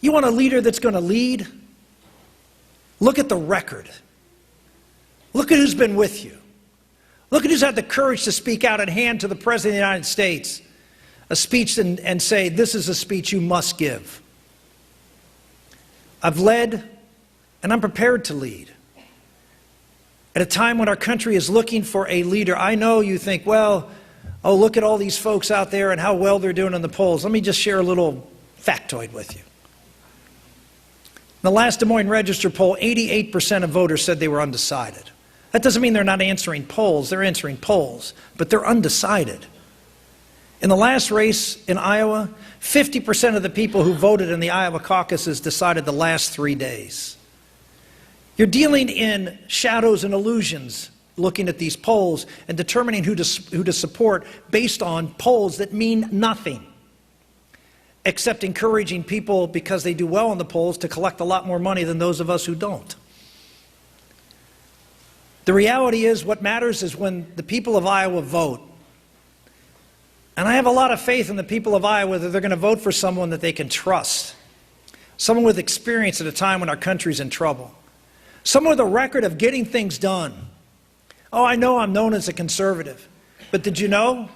You want a leader that's going to lead? Look at the record. Look at who's been with you. Look at who's had the courage to speak out and hand to the President of the United States a speech and say, this is a speech you must give. I've led, and I'm prepared to lead. At a time when our country is looking for a leader, I know you think, well, oh, look at all these folks out there and how well they're doing in the polls. Let me just share a little factoid with you. In the last Des Moines Register poll, 88% of voters said they were undecided. That doesn't mean they're not answering polls. They're answering polls, but they're undecided. In the last race in Iowa, 50% of the people who voted in the Iowa caucuses decided the last 3 days. You're dealing in shadows and illusions looking at these polls and determining who to support based on polls that mean nothing, except encouraging people, because they do well in the polls, to collect a lot more money than those of us who don't. The reality is, what matters is when the people of Iowa vote. And I have a lot of faith in the people of Iowa that they're going to vote for someone that they can trust, someone with experience at a time when our country's in trouble, someone with a record of getting things done. Oh, I know I'm known as a conservative, but did you know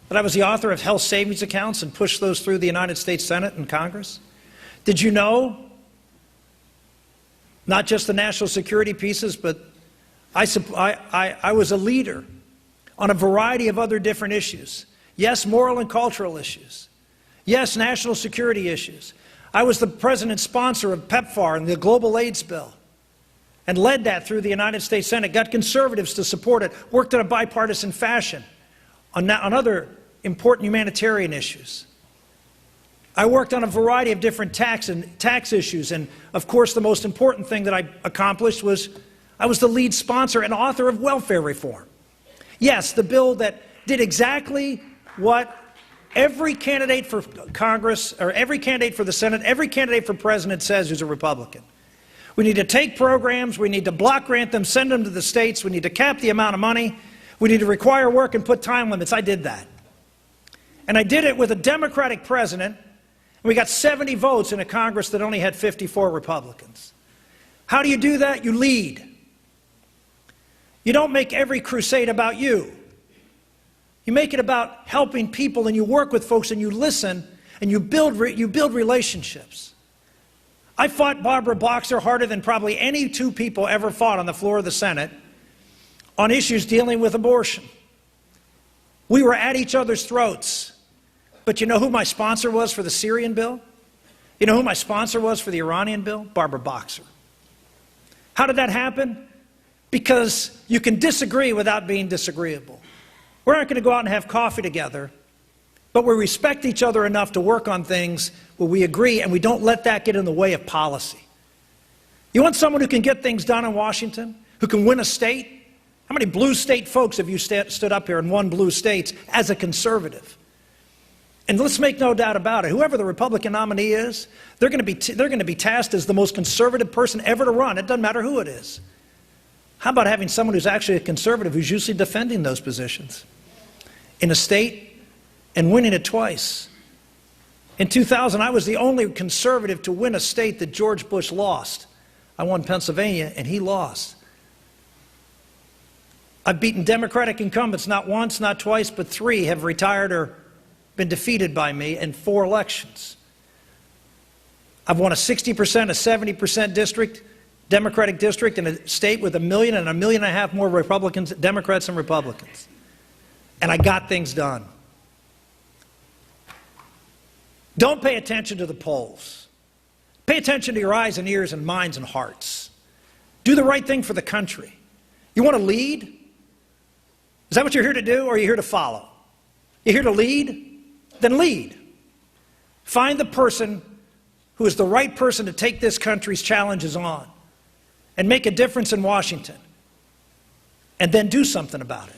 that I was the author of health savings accounts and pushed those through the United States Senate and Congress? Did you know not just the national security pieces, but I was a leader on a variety of other different issues. Yes, moral and cultural issues. Yes, national security issues. I was the president's sponsor of PEPFAR and the global AIDS bill, and led that through the United States Senate, got conservatives to support it, worked in a bipartisan fashion on other important humanitarian issues. I worked on a variety of different tax issues, and of course the most important thing that I accomplished was I was the lead sponsor and author of welfare reform. Yes, the bill that did exactly what every candidate for Congress, or every candidate for the Senate, every candidate for president says who's a Republican. We need to take programs, we need to block grant them, send them to the states, we need to cap the amount of money, we need to require work and put time limits. I did that. And I did it with a Democratic president, and we got 70 votes in a Congress that only had 54 Republicans. How do you do that? You lead. You don't make every crusade about you. You make it about helping people, and you work with folks, and you listen, and you build relationships. I fought Barbara Boxer harder than probably any two people ever fought on the floor of the Senate on issues dealing with abortion. We were at each other's throats. But you know who my sponsor was for the Syrian bill? You know who my sponsor was for the Iranian bill? Barbara Boxer. How did that happen? Because you can disagree without being disagreeable. We're not going to go out and have coffee together, but we respect each other enough to work on things where we agree, and we don't let that get in the way of policy. You want someone who can get things done in Washington, who can win a state? How many blue state folks have you stood up here and won blue states as a conservative? And let's make no doubt about it, whoever the Republican nominee is, they're going to be tasked as the most conservative person ever to run. It doesn't matter who it is. How about having someone who's actually a conservative who's usually defending those positions in a state and winning it twice? In 2000, I was the only conservative to win a state that George Bush lost. I won Pennsylvania, and he lost. I've beaten Democratic incumbents not once, not twice, but 3 have retired or been defeated by me in 4 elections. I've won a 60%, a 70% district, Democratic district in a state with 1 million and 1.5 million more Republicans, Democrats and Republicans. And I got things done. Don't pay attention to the polls. Pay attention to your eyes and ears and minds and hearts. Do the right thing for the country. You want to lead? Is that what you're here to do, or are you here to follow? You're here to lead? Then lead. Find the person who is the right person to take this country's challenges on and make a difference in Washington, and then do something about it.